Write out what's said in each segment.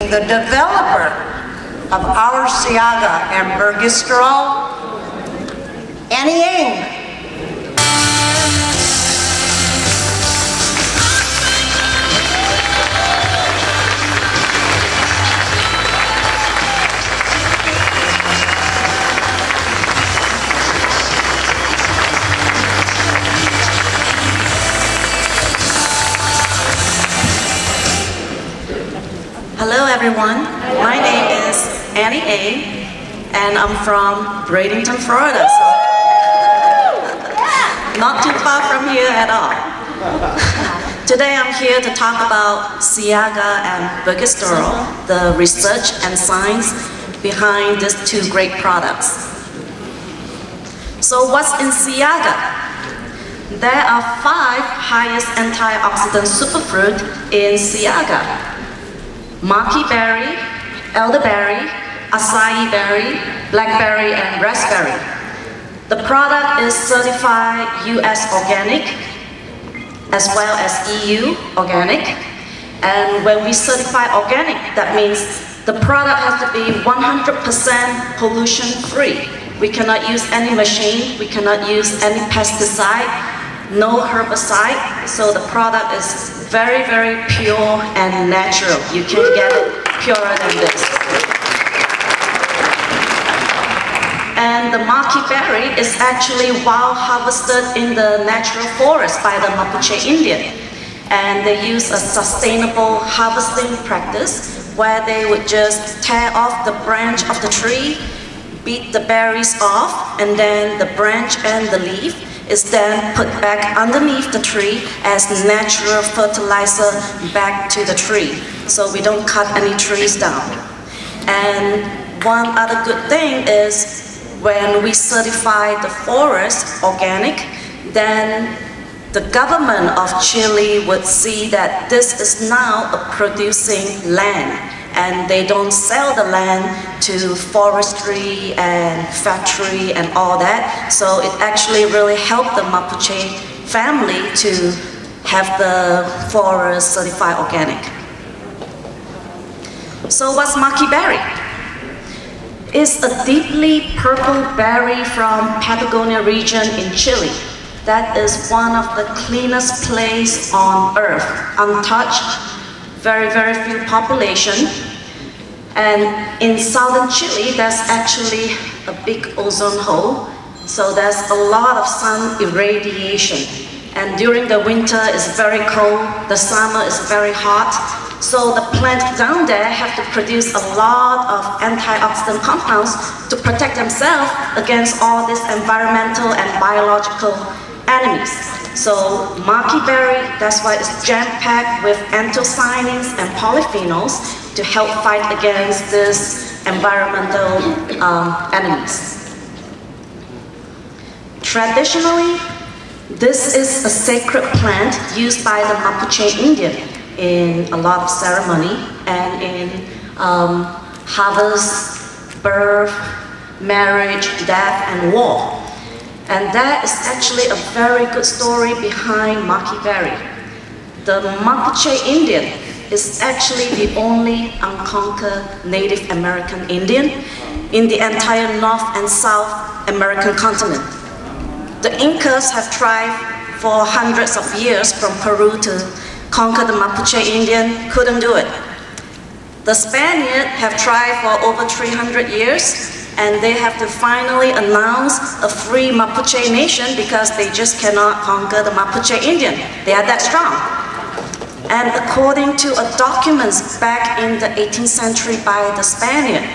The developer of our Ciaga and Bergisterol, Nikken. Hello everyone, my name is Annie A, and I'm from Bradenton, Florida, so not too far from here at all. Today I'm here to talk about Ciaga and Bergisterol, the research and science behind these two great products. So what's in Ciaga? There are 5 highest antioxidant superfruit in Ciaga: maki berry, elderberry, acai berry, blackberry, and raspberry. The product is certified US organic as well as EU organic. And when we certify organic, that means the product has to be 100% pollution free. We cannot use any machine, we cannot use any pesticide, no herbicide, so the product is very, very pure and natural. You can't get it purer than this. And the maki berry is actually wild harvested in the natural forest by the Mapuche Indian. And they use a sustainable harvesting practice where they would just tear off the branch of the tree, beat the berries off, and then the branch and the leaf is then put back underneath the tree as natural fertilizer back to the tree. So we don't cut any trees down. And one other good thing is when we certify the forest organic, then the government of Chile would see that this is now a producing land, and they don't sell the land to forestry and factory and all that. So it actually really helped the Mapuche family to have the forest certified organic. So what's maki berry? It's a deeply purple berry from Patagonia region in Chile. That is one of the cleanest places on earth, untouched, very, very few population. And in southern Chile, there's actually a big ozone hole, so there's a lot of sun irradiation. And during the winter, it's very cold, the summer is very hot, so the plants down there have to produce a lot of antioxidant compounds to protect themselves against all these environmental and biological enemies. So maki berry, that's why it's jam-packed with anthocyanins and polyphenols to help fight against these environmental enemies. Traditionally, this is a sacred plant used by the Mapuche Indian in a lot of ceremony and in harvest, birth, marriage, death, and war. And that is actually a very good story behind maki berry. The Mapuche Indian is actually the only unconquered Native American Indian in the entire North and South American continent. The Incas have tried for hundreds of years from Peru to conquer the Mapuche Indian, couldn't do it. The Spaniards have tried for over 300 years, and they have to finally announce a free Mapuche nation because they just cannot conquer the Mapuche Indian. They are that strong. And according to a documents back in the 18th century by the Spaniard,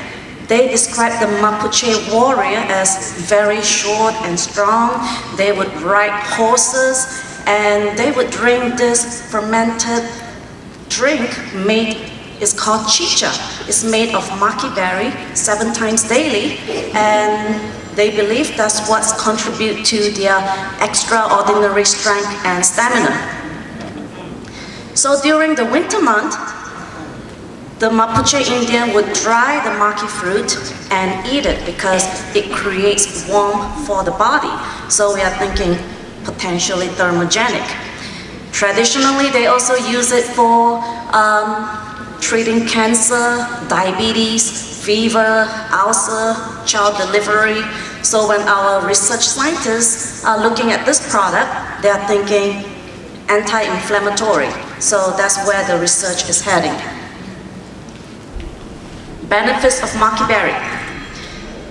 they described the Mapuche warrior as very short and strong. They would ride horses, and they would drink this fermented drink it's called chicha. It's made of maki berry 7 times daily, and they believe that's what's contribute to their extraordinary strength and stamina. So during the winter month, the Mapuche Indian would dry the maki fruit and eat it because it creates warmth for the body. So we are thinking potentially thermogenic. Traditionally, they also use it for treating cancer, diabetes, fever, ulcer, child delivery. So when our research scientists are looking at this product, they are thinking anti-inflammatory. So that's where the research is heading. Benefits of maki berry.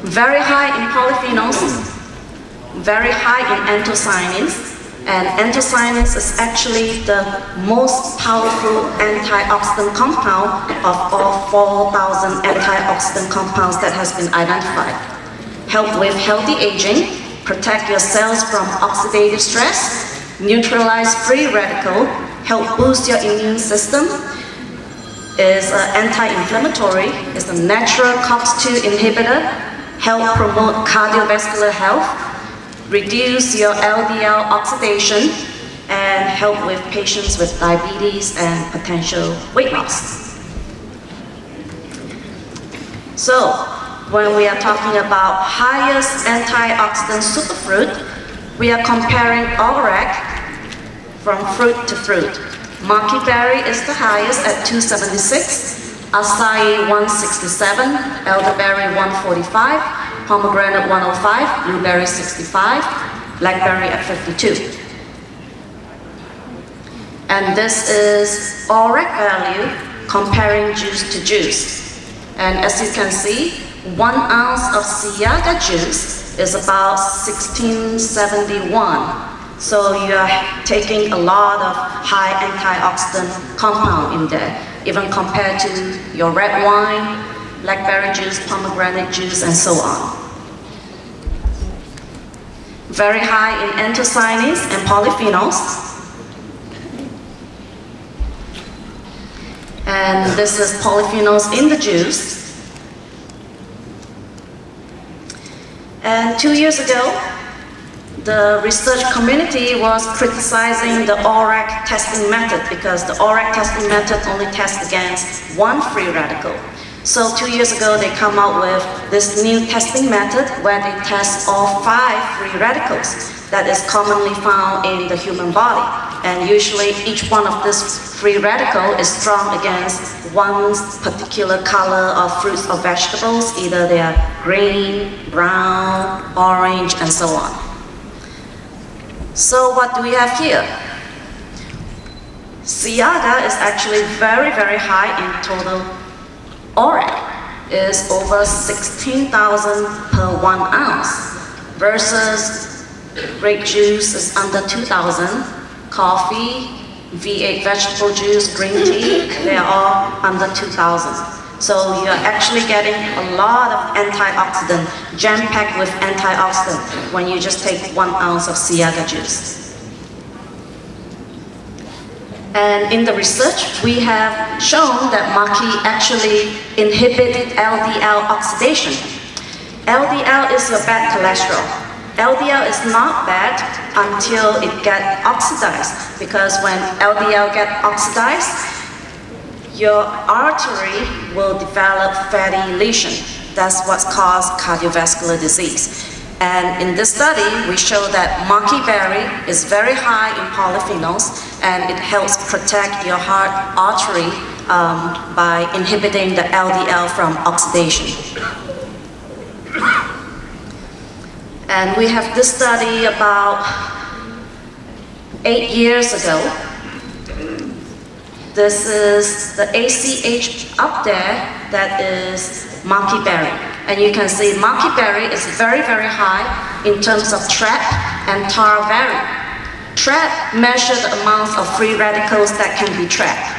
Very high in polyphenols, very high in anthocyanins, and anthocyanins is actually the most powerful antioxidant compound of all 4,000 antioxidant compounds that has been identified. Help with healthy aging, protect your cells from oxidative stress, neutralize free radical, help boost your immune system, is anti-inflammatory, is a natural COX-2 inhibitor, help promote cardiovascular health, reduce your LDL oxidation, and help with patients with diabetes and potential weight loss. So, when we are talking about highest antioxidant superfruit, we are comparing ORAC from fruit to fruit. Maki berry is the highest at 276, acai 167, elderberry 145, pomegranate 105, blueberry 65, blackberry at 52. And this is ORAC value comparing juice to juice. And as you can see, 1 ounce of Ciaga juice is about 1671. So you're taking a lot of high antioxidant compound in there, even compared to your red wine, blackberry juice, pomegranate juice, and so on. Very high in anthocyanins and polyphenols. And this is polyphenols in the juice. And 2 years ago, the research community was criticizing the ORAC testing method because the ORAC testing method only tests against one free radical. So 2 years ago, they come out with this new testing method where they test all 5 free radicals that is commonly found in the human body. And usually each one of this free radical is strong against one particular color of fruits or vegetables, either they are green, brown, orange, and so on. So what do we have here? Ciaga is actually very, very high in total ORAC. Is over 16,000 per 1 ounce versus grape juice is under 2,000, coffee, V8 vegetable juice, green tea, they are all under 2,000. So you're actually getting a lot of antioxidant, jam-packed with antioxidant when you just take 1 ounce of Ciaga juice. And in the research, we have shown that maki actually inhibited LDL oxidation. LDL is your bad cholesterol. LDL is not bad until it gets oxidized, because when LDL gets oxidized, your artery will develop fatty lesion. That's what's caused cardiovascular disease. And in this study, we show that maki berry is very high in polyphenols, and it helps protect your heart artery by inhibiting the LDL from oxidation. And we have this study about 8 years ago. This is the ACH up there, that is maki berry. And you can see maki berry is very, very high in terms of TRAP and TAR variant. TRAP measures the amounts of free radicals that can be trapped.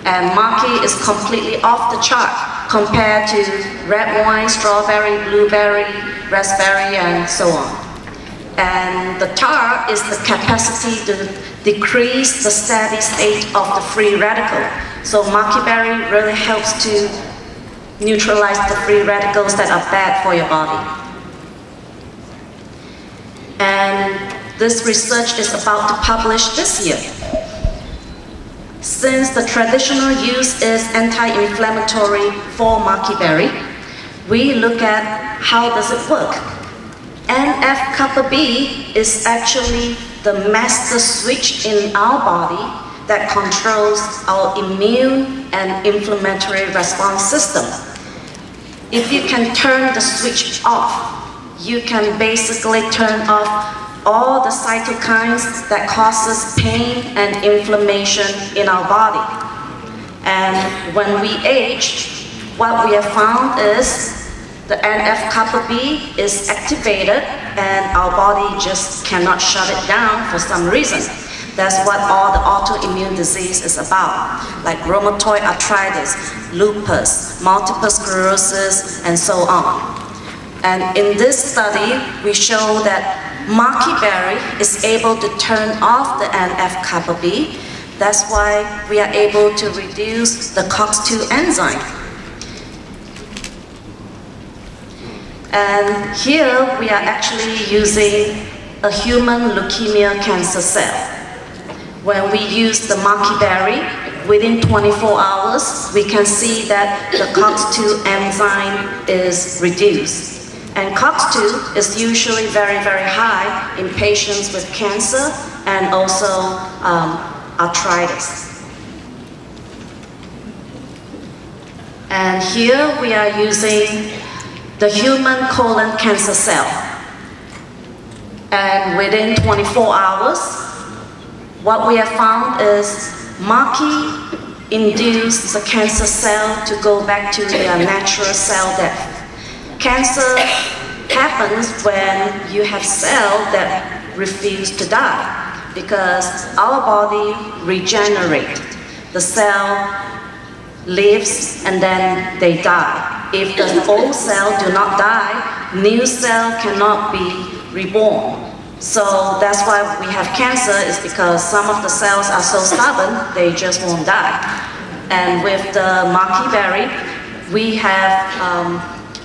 And maki is completely off the chart compared to red wine, strawberry, blueberry, raspberry, and so on. And the TAR is the capacity to decrease the steady state of the free radical. So maki berry really helps to neutralize the free radicals that are bad for your body. And this research is about to publish this year. Since the traditional use is anti-inflammatory for maki berry, we look at how does it work. NF-kappa B is actually the master switch in our body that controls our immune and inflammatory response system. If you can turn the switch off, you can basically turn off all the cytokines that causes pain and inflammation in our body. And when we age, what we have found is the NF-kappa B is activated and our body just cannot shut it down for some reason. That's what all the autoimmune disease is about, like rheumatoid arthritis, lupus, multiple sclerosis, and so on. And in this study, we show that maki berry is able to turn off the NF-kappa B. That's why we are able to reduce the COX-2 enzyme. And here we are actually using a human leukemia cancer cell. When we use the maki berry, within 24 hours, we can see that the COX-2 enzyme is reduced. And COX-2 is usually very, very high in patients with cancer and also arthritis. And here we are using the human colon cancer cell. And within 24 hours, what we have found is maki induced the cancer cell to go back to their natural cell death. Cancer happens when you have cells that refuse to die because our body regenerates. The cell lives and then they die. If the old cell do not die, new cell cannot be reborn. So that's why we have cancer, is because some of the cells are so stubborn, they just won't die. And with the maki berry, we have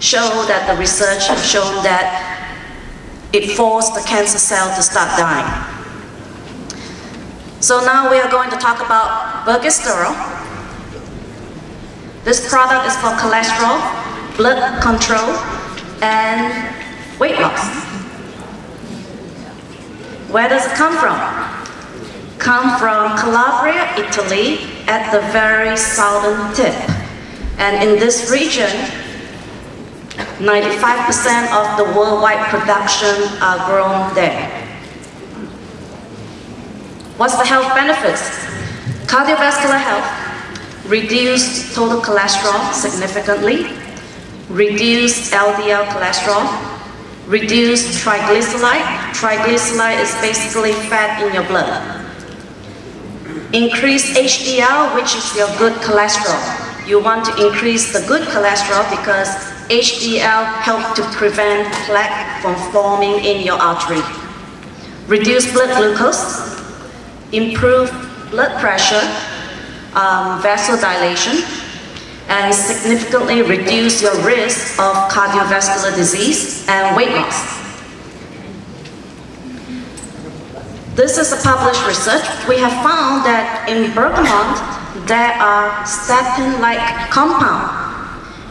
shown that the research has shown that it forced the cancer cell to start dying. So now we are going to talk about Bergisterol. This product is for cholesterol, blood control, and weight loss. Where does it come from? Come from Calabria, Italy, at the very southern tip. And in this region, 95% of the worldwide production are grown there. What's the health benefits? Cardiovascular health, reduce total cholesterol significantly, reduce LDL cholesterol, reduce triglyceride. Triglyceride is basically fat in your blood. Increase HDL, which is your good cholesterol. You want to increase the good cholesterol because HDL helps to prevent plaque from forming in your artery. Reduce blood glucose, improve blood pressure, vasodilation, and significantly reduce your risk of cardiovascular disease and weight loss. This is a published research. We have found that in bergamot, there are statin-like compounds.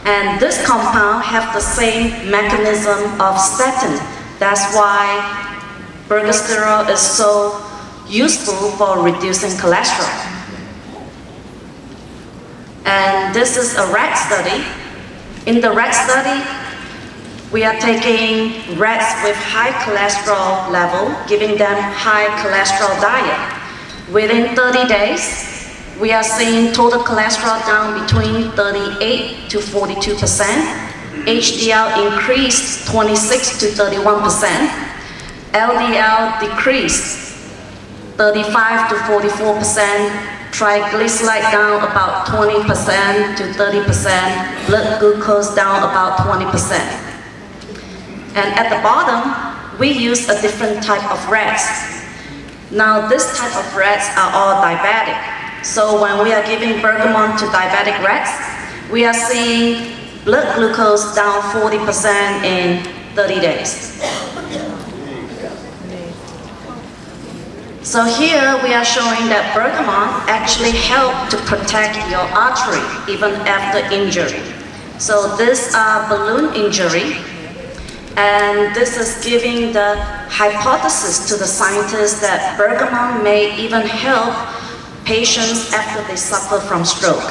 And this compound have the same mechanism of statin. That's why Bergisterol is so useful for reducing cholesterol. And this is a rat study. In the rat study, we are taking rats with high cholesterol level, giving them high cholesterol diet. Within 30 days, we are seeing total cholesterol down between 38 to 42%. HDL increased 26 to 31%. LDL decreased 35 to 44%. Triglyceride down about 20% to 30%. Blood glucose down about 20%. And at the bottom, we use a different type of rats. Now, this type of rats are all diabetic. So when we are giving bergamot to diabetic rats, we are seeing blood glucose down 40% in 30 days. So here we are showing that bergamot actually helps to protect your artery even after injury. So this is a balloon injury, and this is giving the hypothesis to the scientists that bergamot may even help patients after they suffer from stroke.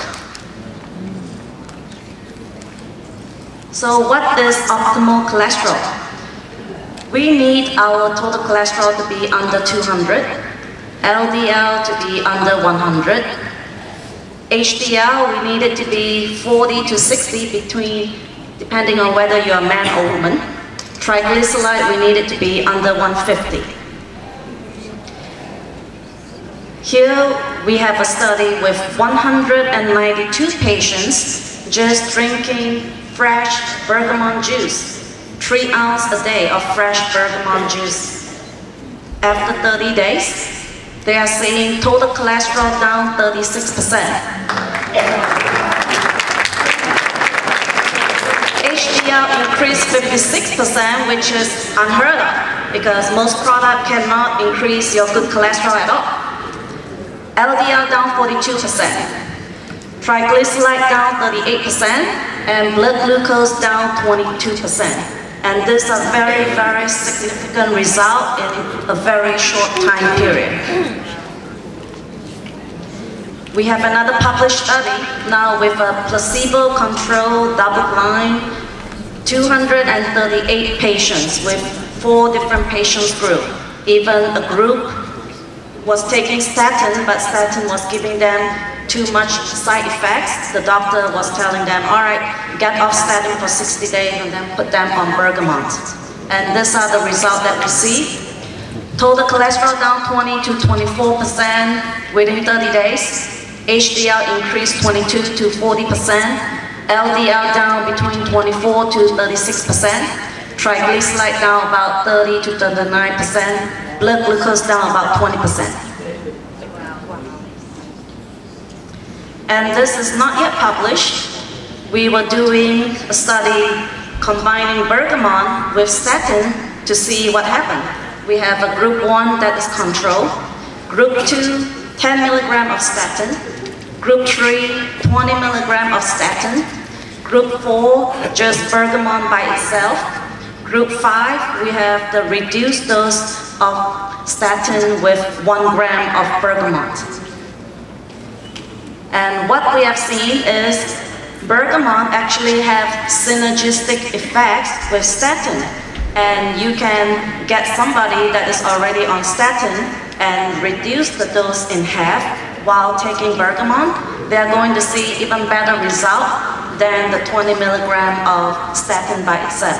So what is optimal cholesterol? We need our total cholesterol to be under 200, LDL to be under 100, HDL we need it to be 40 to 60 between, depending on whether you're a man or woman. Triglyceride we need it to be under 150. Here we have a study with 192 patients just drinking fresh bergamot juice, 3 ounces a day of fresh bergamot juice. After 30 days, they are seeing total cholesterol down 36%. HDL increased 56%, which is unheard of because most products cannot increase your good cholesterol at all. LDL down 42%, triglyceride down 38%, and blood glucose down 22%. And this is a very, very significant result in a very short time period. We have another published study now with a placebo-controlled double-blind 238 patients with 4 different patients groups. Even a group was taking statin, but statin was giving them too much side effects. The doctor was telling them, all right, get off statin for 60 days and then put them on bergamot. And these are the results that we see. Total cholesterol down 20 to 24% within 30 days. HDL increased 22 to 40%. LDL down between 24 to 36%. Triglyceride down about 30 to 39%. Blood glucose down about 20%. And this is not yet published. We were doing a study combining bergamot with statin to see what happened. We have a group 1 that is control, group 2, 10 milligram of statin, group 3, 20 milligram of statin, group 4, just bergamot by itself, group 5, we have the reduced dose of statin with 1 gram of bergamot. And what we have seen is bergamot actually have synergistic effects with statin. And you can get somebody that is already on statin and reduce the dose in half while taking bergamot. They're going to see even better result than the 20 milligram of statin by itself.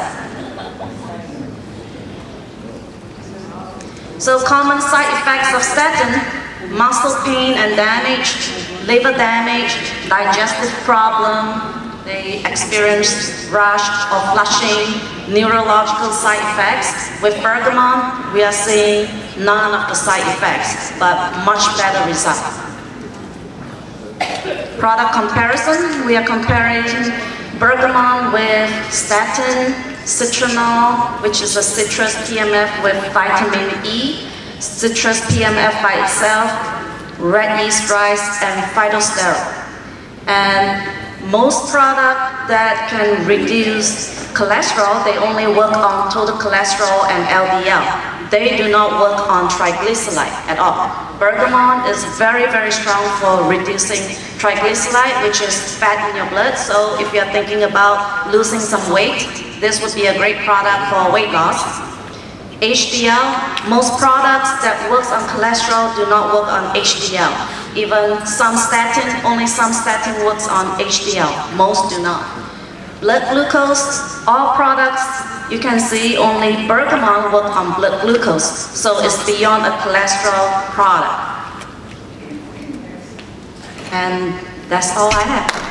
So common side effects of statin: muscle pain and damage, liver damage, digestive problem, they experience rash or flushing, neurological side effects. With bergamot, we are seeing none of the side effects, but much better result. Product comparison, we are comparing bergamot with statin, citronal, which is a citrus PMF with vitamin E, citrus PMF by itself, red yeast rice, and phytosterol. And most products that can reduce cholesterol, they only work on total cholesterol and LDL. They do not work on triglyceride at all. Bergamot is very, very strong for reducing triglyceride, which is fat in your blood. So if you're thinking about losing some weight, this would be a great product for weight loss. HDL, most products that work on cholesterol do not work on HDL. Even some statin, only some statin works on HDL, most do not. Blood glucose, all products, you can see only bergamot work on blood glucose, so it's beyond a cholesterol product. And that's all I have.